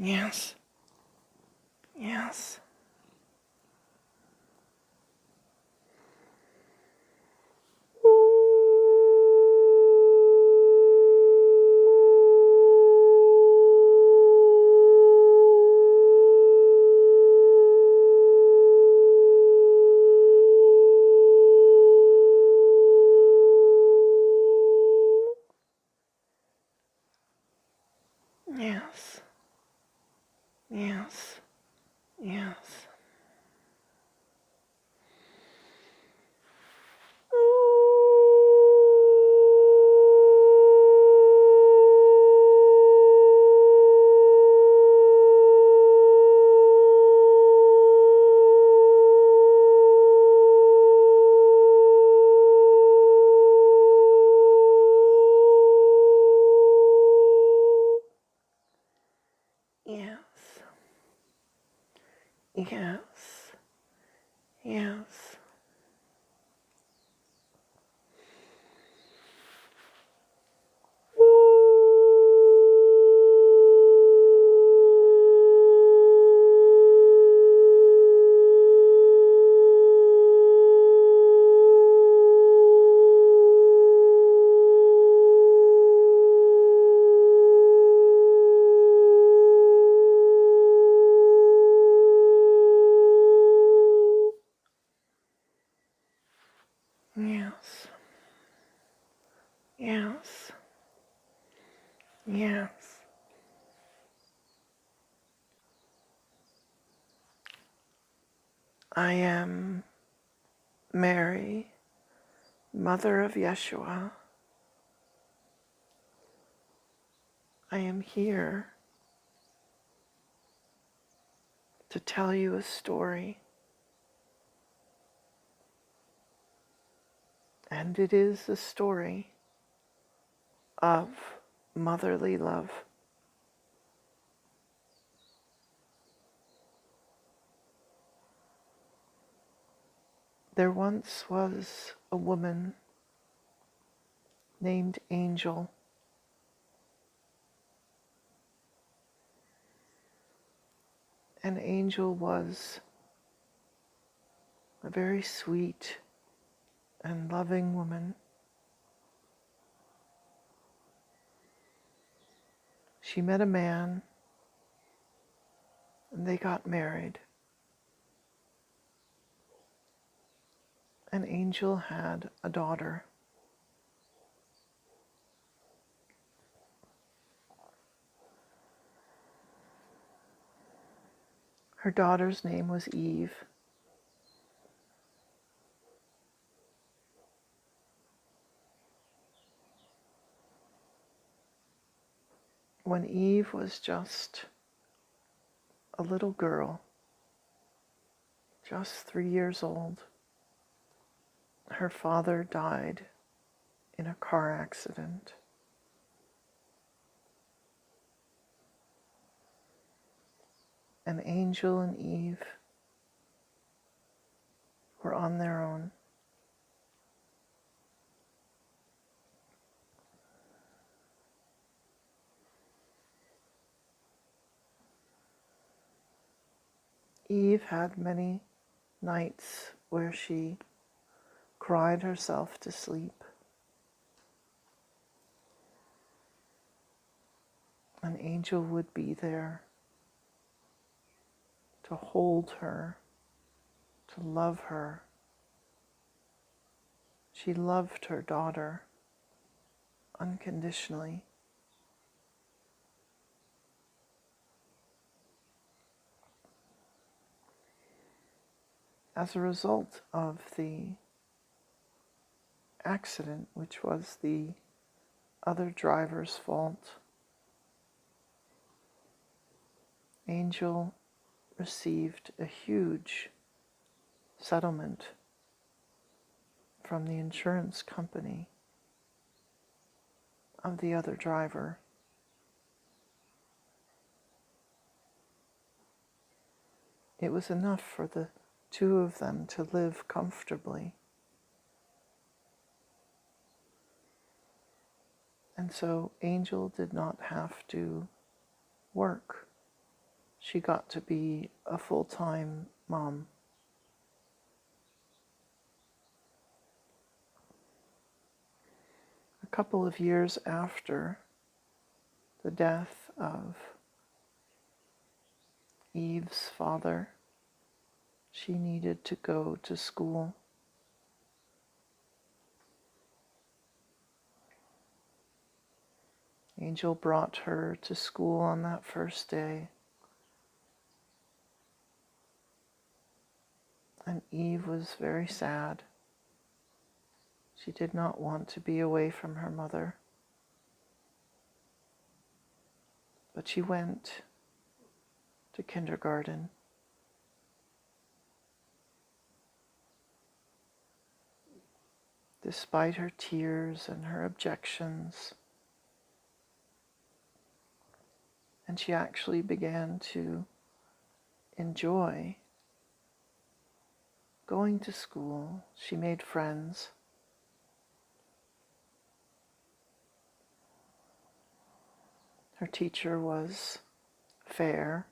Yes. Yes. Yes. Yes. Yes. Yes. Yes. Yes. Yes. Yes. Yes. I am Mary, Mother of Yeshua. I am here to tell you a story. And it is a story of motherly love. There once was a woman named Angel. And Angel was a very sweet and loving woman. She met a man and they got married. And Angel had a daughter. Her daughter's name was Eve. When Eve was just a little girl, just 3 years old, her father died in a car accident. And Angel and Eve were on their own. Eve had many nights where she cried herself to sleep. An angel would be there to hold her, to love her. She loved her daughter unconditionally. As a result of the accident, which was the other driver's fault, Angel received a huge settlement from the insurance company of the other driver. It was enough for the two of them to live comfortably. And so Angel did not have to work she got to be a full-time mom. A couple of years after the death of Eve's father, she needed to go to school. Angel brought her to school on that first day. And Eve was very sad. She did not want to be away from her mother. But she went to kindergarten. Despite her tears and her objections. And she actually began to enjoy going to school. She made friends. Her teacher was fair.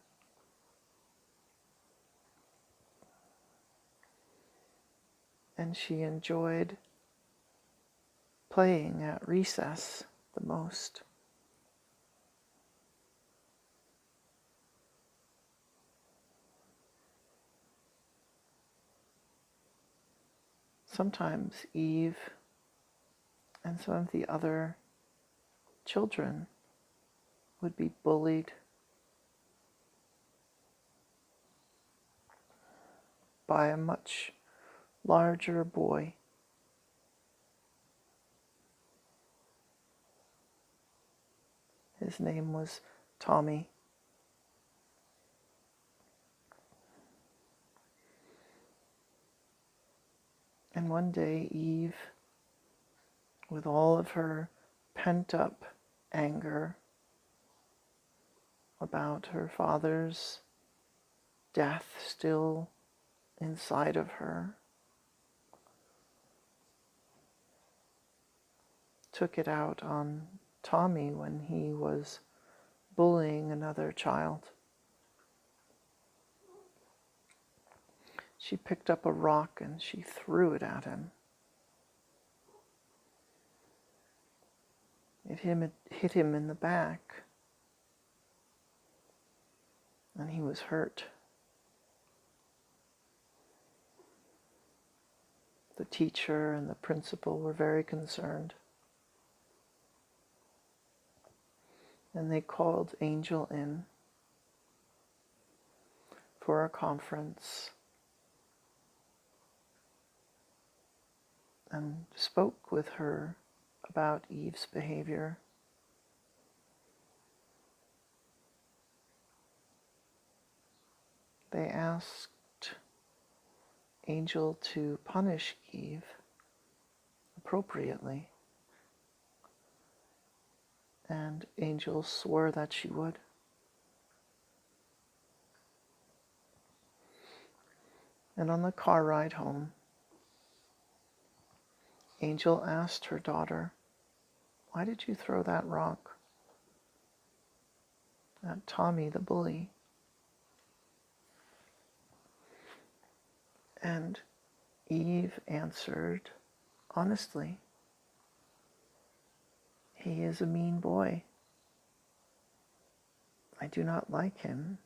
And she enjoyed playing at recess the most. Sometimes Eve and some of the other children would be bullied by a much larger boy. His name was Tommy. And one day Eve, with all of her pent-up anger about her father's death still inside of her, took it out on Tommy when he was bullying another child. She picked up a rock and she threw it at him. It hit him in the back, and he was hurt. The teacher and the principal were very concerned. And they called Angel in for a conference and spoke with her about Eve's behavior. They asked Angel to punish Eve appropriately, and Angel swore that she would. And on the car ride home, Angel asked her daughter, "Why did you throw that rock at Tommy the bully?" And Eve answered honestly, "He is a mean boy. I do not like him.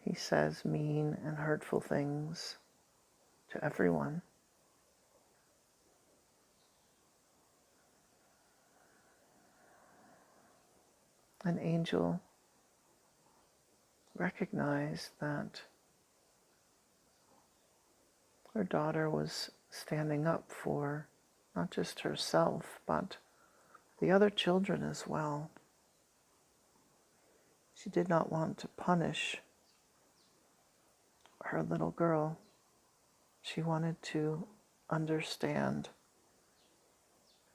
He says mean and hurtful things to everyone." And Angel recognized that her daughter was standing up for not just herself, but the other children as well. She did not want to punish her little girl. She wanted to understand.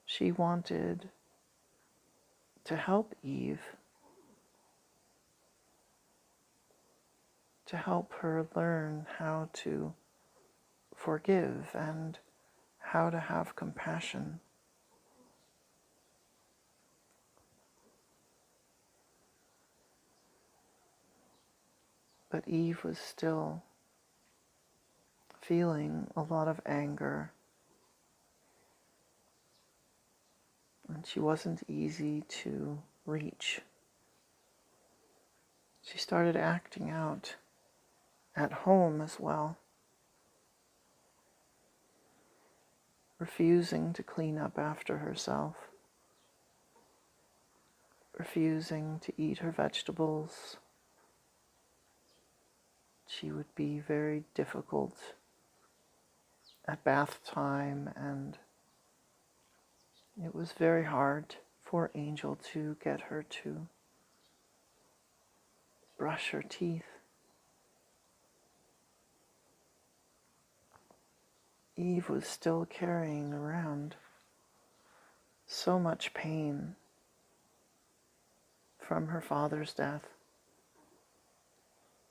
She wanted to help Eve, to help her learn how to forgive and how to have compassion. But Eve was still feeling a lot of anger, and she wasn't easy to reach. She started acting out at home as well, refusing to clean up after herself, refusing to eat her vegetables. She would be very difficult at bath time, and it was very hard for Angel to get her to brush her teeth. Eve was still carrying around so much pain from her father's death,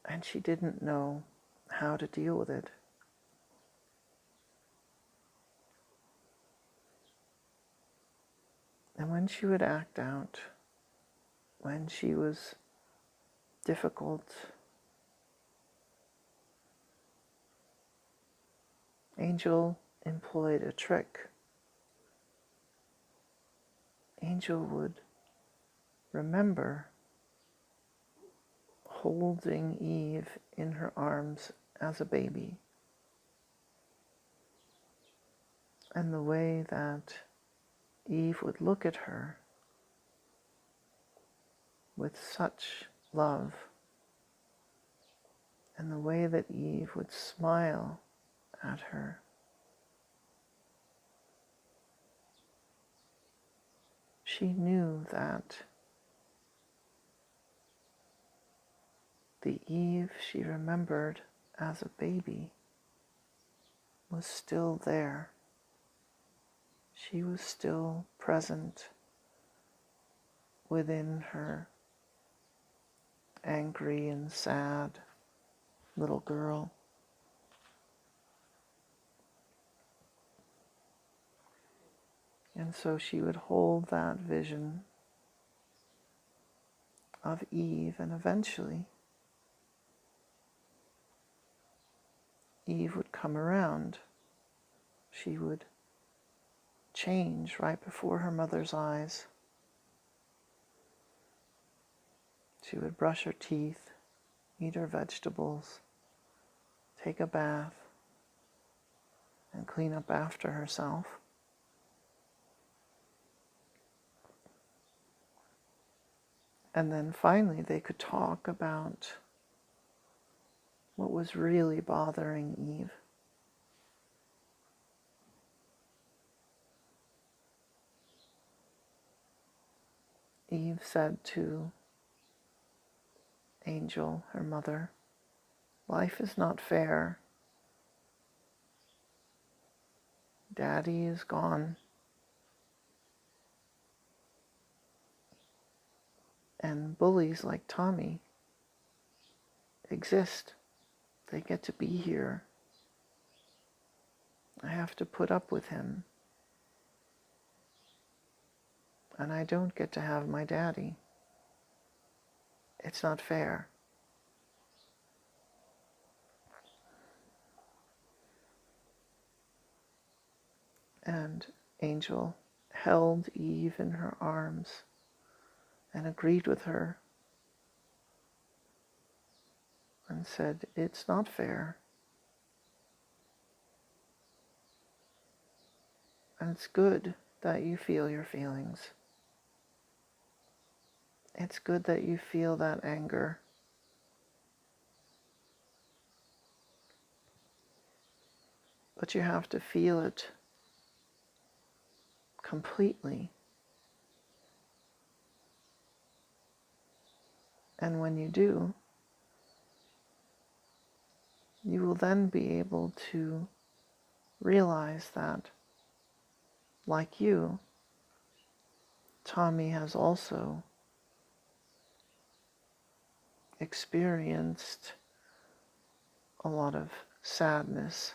and she didn't know how to deal with it. And when she would act out, when she was difficult, Angel employed a trick. Angel would remember holding Eve in her arms as a baby, and the way that Eve would look at her with such love, and the way that Eve would smile at her. She knew that the Eve she remembered as a baby was still there. She was still present within her angry and sad little girl. And so she would hold that vision of Eve, and eventually Eve would come around. She would change right before her mother's eyes. She would brush her teeth, eat her vegetables, take a bath, and clean up after herself. And then finally they could talk about what was really bothering Eve. Eve said to Angel, her mother, "Life is not fair. Daddy is gone. And bullies like Tommy exist. They get to be here. I have to put up with him. And I don't get to have my daddy. It's not fair." And Angel held Eve in her arms and agreed with her and said, "It's not fair. And it's good that you feel your feelings. It's good that you feel that anger. But you have to feel it completely. And when you do, you will then be able to realize that, like you, Tommy has also experienced a lot of sadness.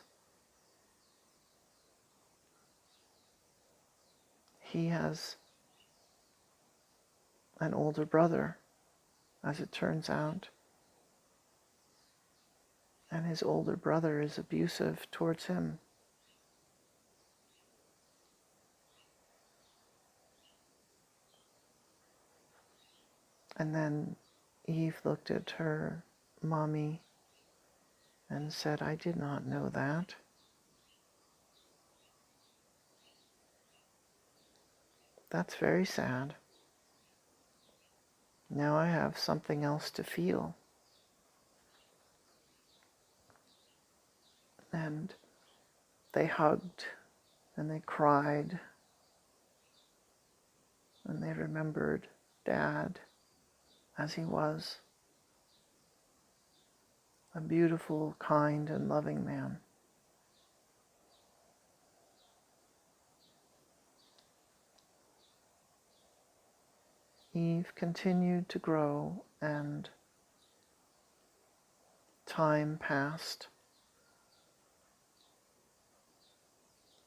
He has an older brother, as it turns out, and his older brother is abusive towards him. And then Eve looked at her mommy and said, "I did not know that." That's very sad. Now I have something else to feel. And they hugged and they cried and they remembered Dad as he was, a beautiful, kind, and loving man. Eve continued to grow, and time passed.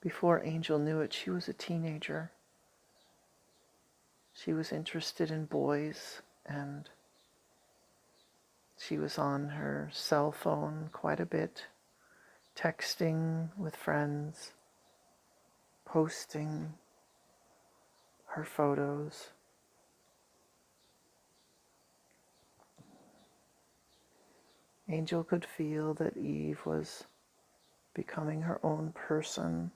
Before Angel knew it, she was a teenager. She was interested in boys, and she was on her cell phone quite a bit, texting with friends, posting her photos. Angel could feel that Eve was becoming her own person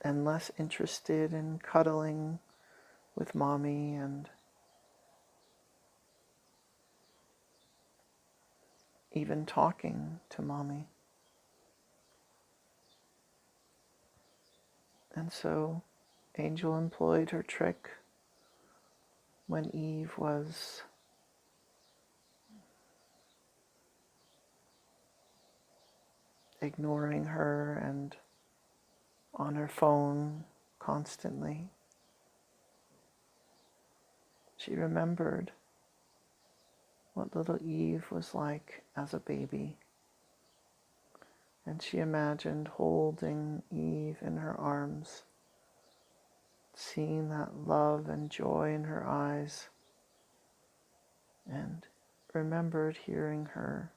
and less interested in cuddling with Mommy and even talking to Mommy. And so Angel employed her trick when Eve was ignoring her and on her phone constantly. She remembered what little Eve was like as a baby, and she imagined holding Eve in her arms, seeing that love and joy in her eyes, and remembered hearing her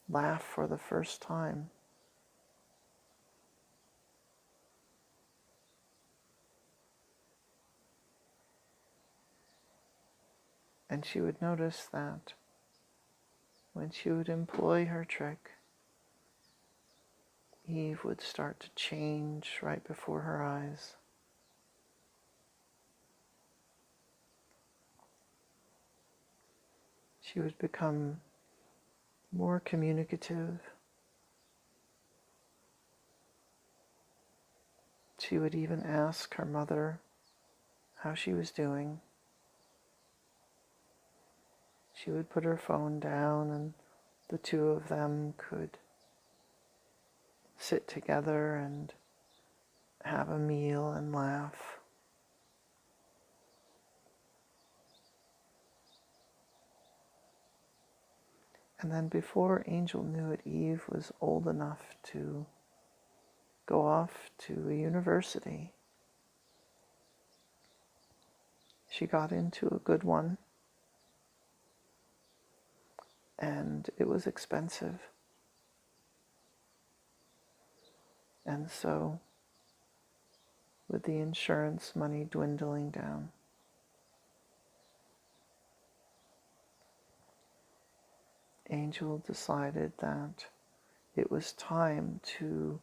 laugh for the first time. And she would notice that when she would employ her trick, Eve would start to change right before her eyes. She would become more communicative. She would even ask her mother how she was doing. She would put her phone down and the two of them could sit together and have a meal and laugh. And then before Angel knew it, Eve was old enough to go off to a university. She got into a good one, and it was expensive. And so, with the insurance money dwindling down, Angel decided that it was time to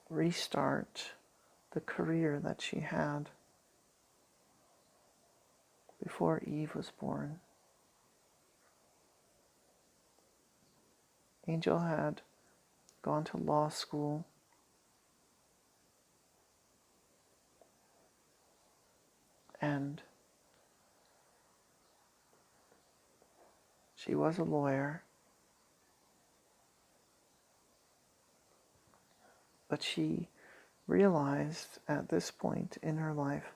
restart the career that she had before Eve was born. Angel had gone to law school, and she was a lawyer, but she realized at this point in her life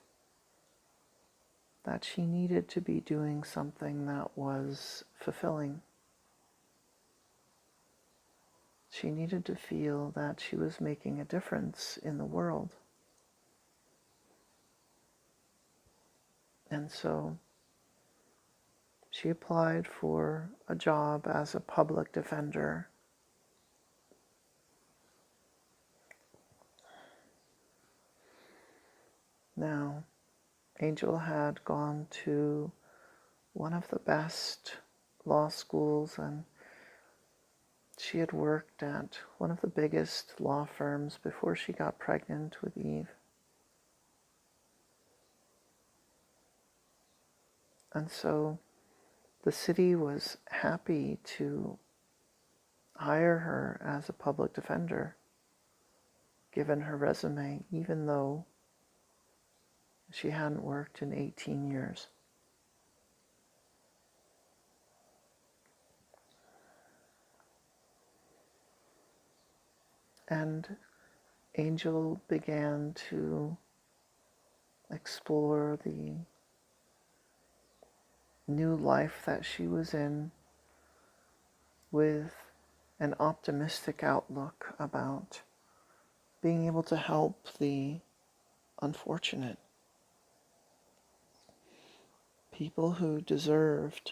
that she needed to be doing something that was fulfilling. She needed to feel that she was making a difference in the world. And so she applied for a job as a public defender. Now, Angel had gone to one of the best law schools, and she had worked at one of the biggest law firms before she got pregnant with Eve. And so the city was happy to hire her as a public defender, given her resume, even though she hadn't worked in 18 years. And Angel began to explore the new life that she was in with an optimistic outlook about being able to help the unfortunate, people who deserved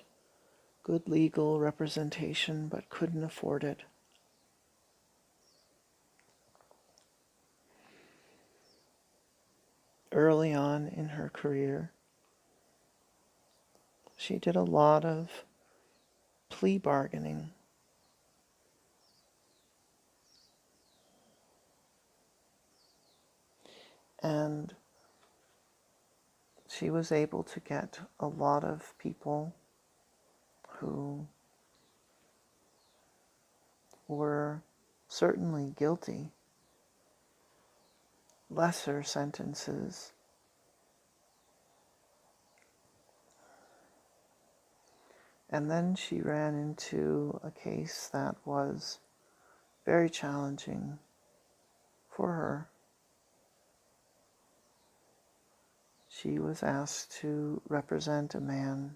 good legal representation but couldn't afford it. Early on in her career, she did a lot of plea bargaining. And she was able to get a lot of people who were certainly guilty lesser sentences. And then she ran into a case that was very challenging for her. She was asked to represent a man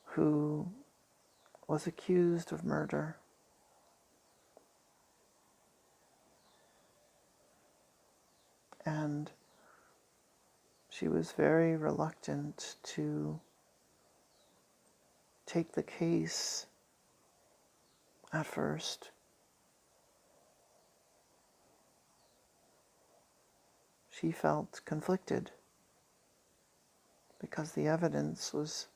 who was accused of murder. And she was very reluctant to take the case at first. She felt conflicted because the evidence was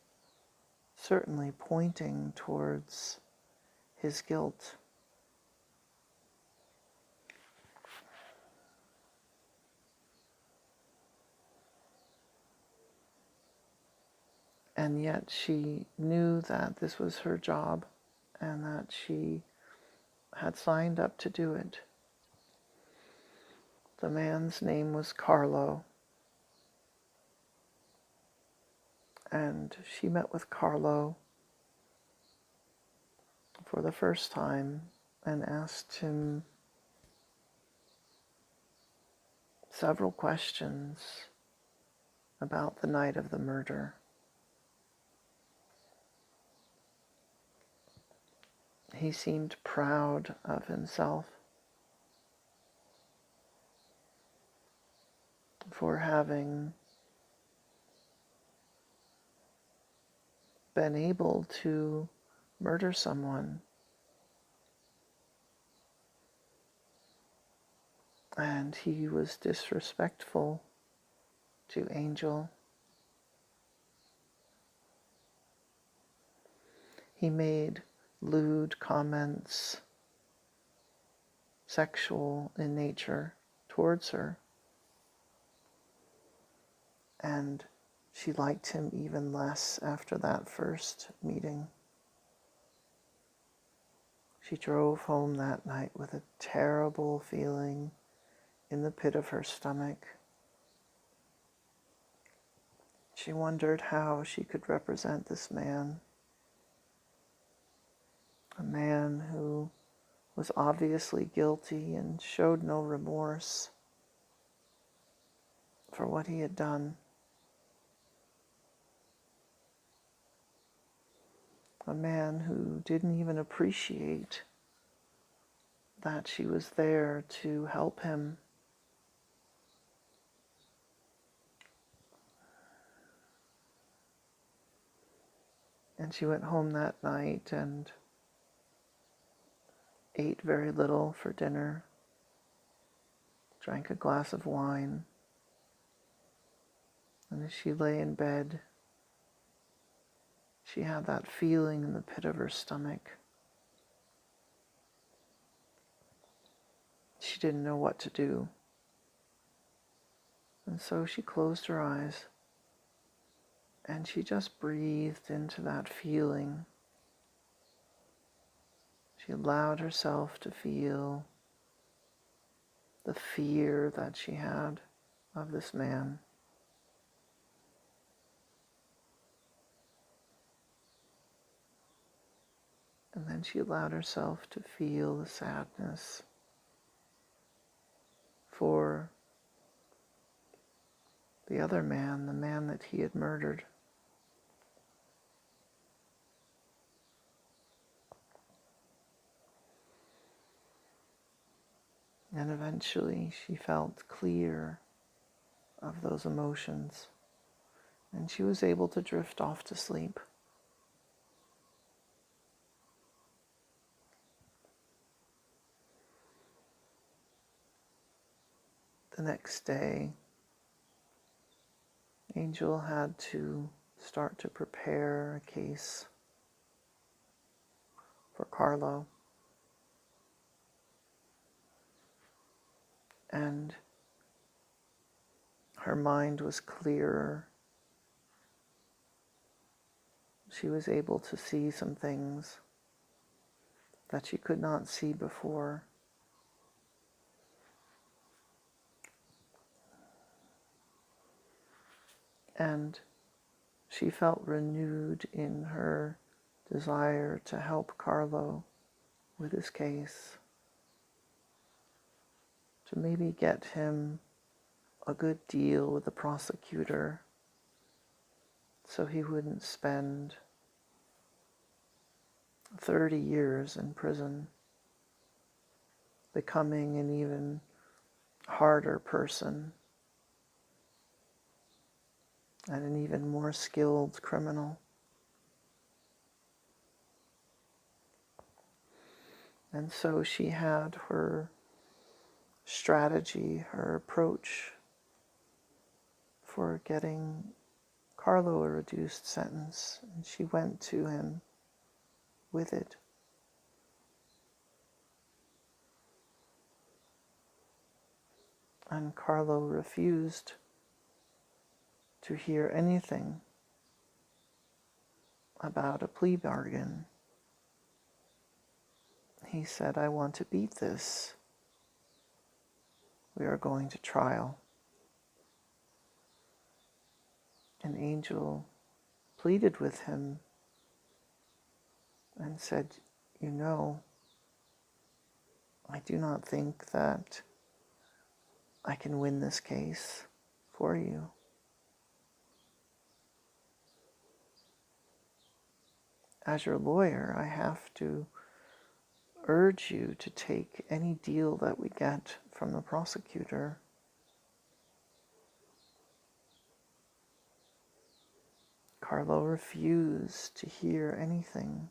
certainly pointing towards his guilt. And yet she knew that this was her job and that she had signed up to do it. The man's name was Carlo. And she met with Carlo for the first time and asked him several questions about the night of the murder. He seemed proud of himself for having been able to murder someone. And he was disrespectful to Angel. He made lewd comments, sexual in nature, towards her. And she liked him even less after that first meeting. She drove home that night with a terrible feeling in the pit of her stomach. She wondered how she could represent this man, a man who was obviously guilty and showed no remorse for what he had done. A man who didn't even appreciate that she was there to help him. And she went home that night and ate very little for dinner, drank a glass of wine, and as she lay in bed, she had that feeling in the pit of her stomach. She didn't know what to do. And so she closed her eyes and she just breathed into that feeling. She allowed herself to feel the fear that she had of this man. And then she allowed herself to feel the sadness for the other man, the man that he had murdered. And eventually she felt clear of those emotions, and she was able to drift off to sleep. The next day, Angel had to start to prepare a case for Carlo. And her mind was clearer. She was able to see some things that she could not see before. And she felt renewed in her desire to help Carlo with his case, to maybe get him a good deal with the prosecutor so he wouldn't spend 30 years in prison, becoming an even harder person and an even more skilled criminal. And so she had her strategy, her approach for getting Carlo a reduced sentence, and she went to him with it. And Carlo refused to hear anything about a plea bargain. He said, "I want to beat this. We are going to trial." And Angel pleaded with him and said, "You know, I do not think that I can win this case for you. As your lawyer, I have to urge you to take any deal that we get from the prosecutor." Carlo refused to hear anything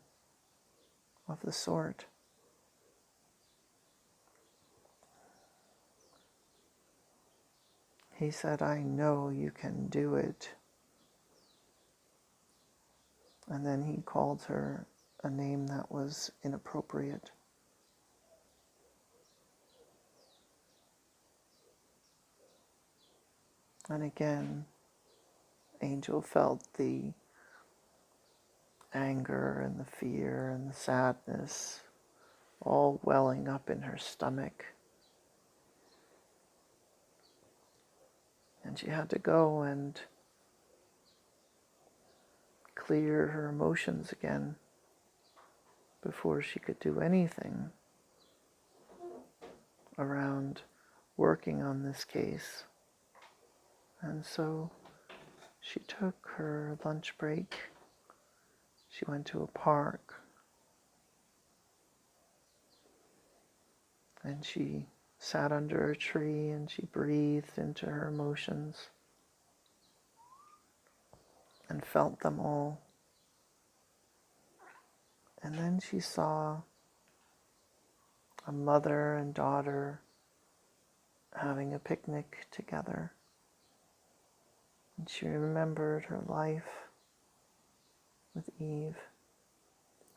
of the sort. He said, "I know you can do it." And then he called her a name that was inappropriate. And again, Angel felt the anger and the fear and the sadness all welling up in her stomach. And she had to go and clear her emotions again before she could do anything around working on this case. And so she took her lunch break. She went to a park and she sat under a tree and she breathed into her emotions and felt them all. And then she saw a mother and daughter having a picnic together. And she remembered her life with Eve,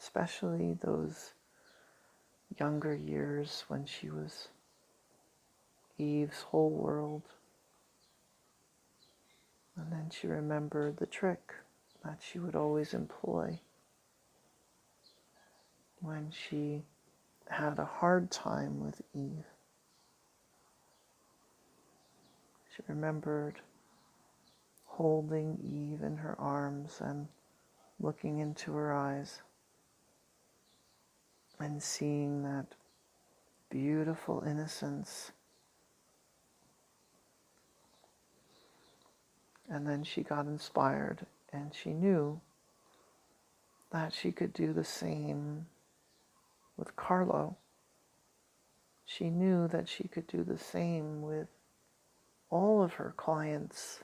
especially those younger years when she was Eve's whole world. And then she remembered the trick that she would always employ when she had a hard time with Eve. She remembered holding Eve in her arms and looking into her eyes and seeing that beautiful innocence. And then she got inspired, and she knew that she could do the same with Carlo. She knew that she could do the same with all of her clients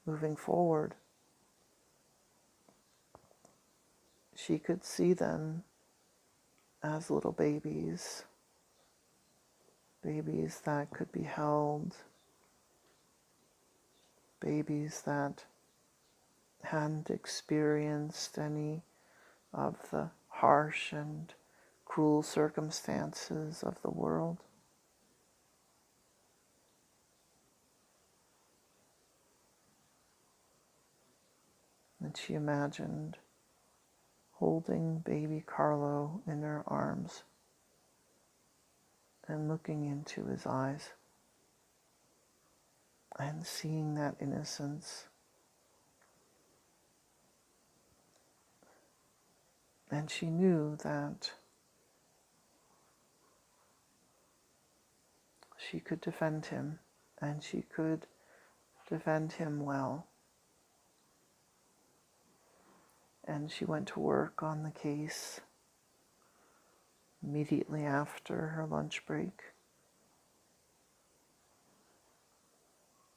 moving forward. She could see them as little babies, babies that could be held, babies that hadn't experienced any of the harsh and cruel circumstances of the world. And she imagined holding baby Carlo in her arms and looking into his eyes and seeing that innocence. And she knew that she could defend him, and she could defend him well. And she went to work on the case immediately after her lunch break.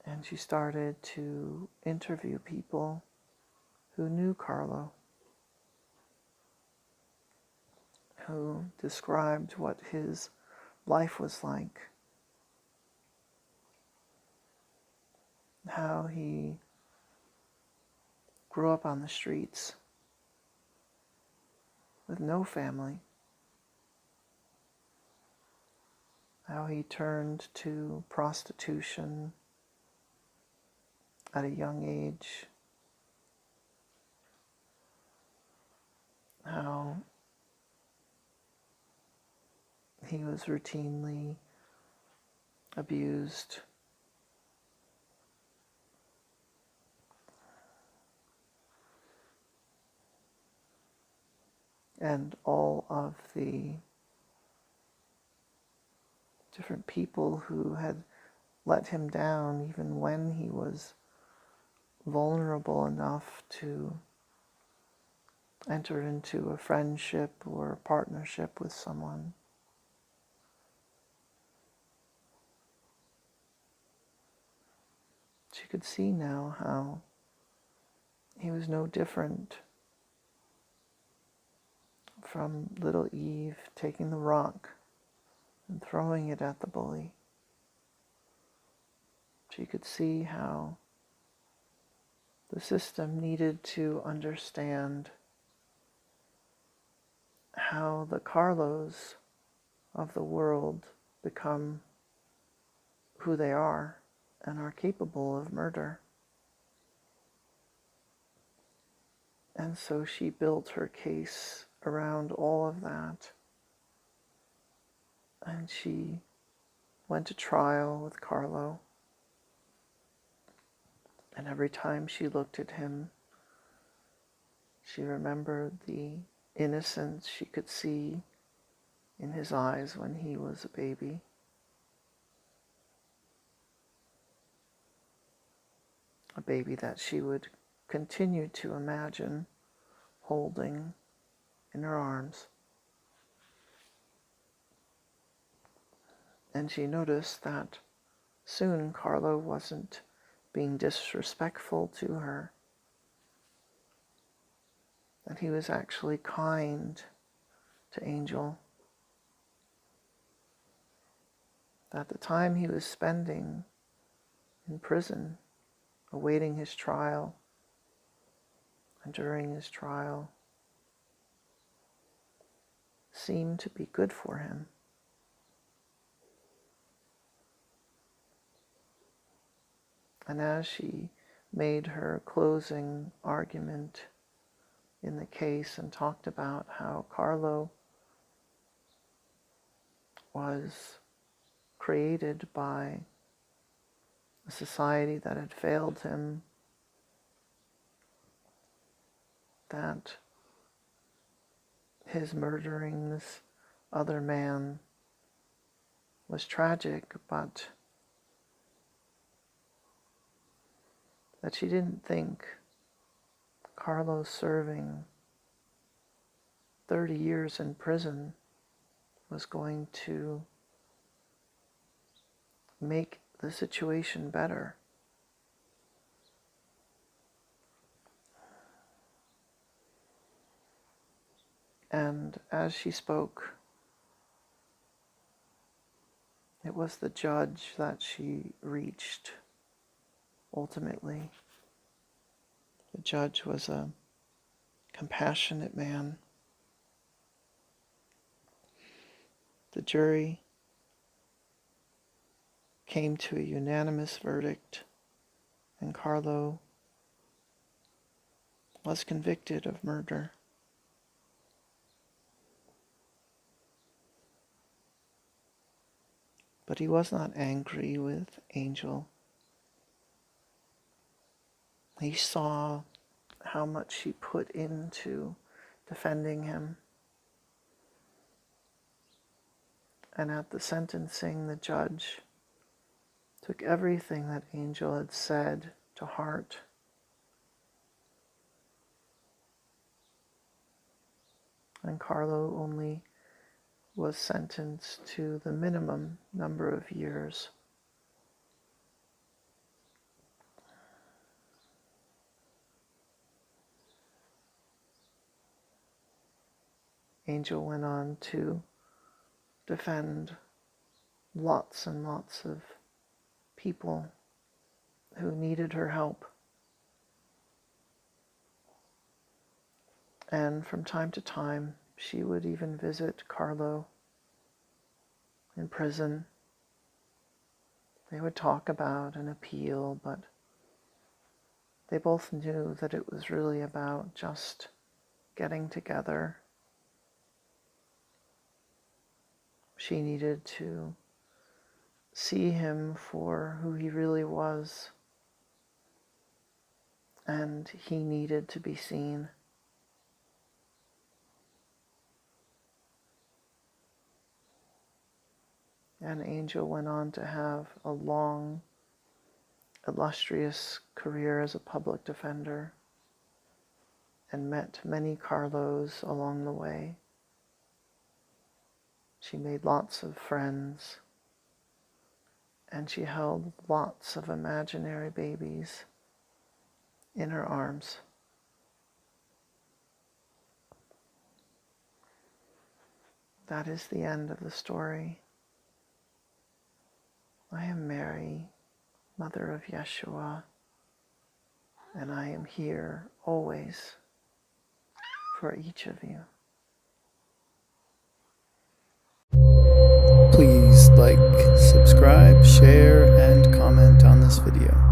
And she started to interview people who knew Carlo, who described what his life was like, how he grew up on the streets with no family, how he turned to prostitution at a young age, how he was routinely abused, and all of the different people who had let him down even when he was vulnerable enough to enter into a friendship or a partnership with someone. She could see now how he was no different from little Eve taking the rock and throwing it at the bully. She could see how the system needed to understand how the Carlos of the world become who they are and are capable of murder. And so she built her case around all of that. And she went to trial with Carlo. And every time she looked at him, she remembered the innocence she could see in his eyes when he was a baby. A baby that she would continue to imagine holding in her arms. And she noticed that soon Carlo wasn't being disrespectful to her, that he was actually kind to Angel that the time he was spending in prison, awaiting his trial, and during his trial, seemed to be good for him. And as she made her closing argument in the case and talked about how Carlo was created by a society that had failed him, that his murdering this other man was tragic, but that she didn't think Carlo serving 30 years in prison was going to make the situation better. And as she spoke, it was the judge that she reached ultimately. The judge was a compassionate man. The jury came to a unanimous verdict, and Carlo was convicted of murder. But he was not angry with Angel. He saw how much she put into defending him. And at the sentencing, the judge took everything that Angel had said to heart. And Carlo only was sentenced to the minimum number of years. Angel went on to defend lots and lots of people who needed her help. And from time to time, she would even visit Carlo in prison. They would talk about an appeal, but they both knew that it was really about just getting together. She needed to see him for who he really was, and he needed to be seen. And Angel went on to have a long, illustrious career as a public defender and met many Carlos along the way. She made lots of friends, and she held lots of imaginary babies in her arms. That is the end of the story. I am Mary, Mother of Yeshua, and I am here always for each of you. Please like, subscribe, share, and comment on this video.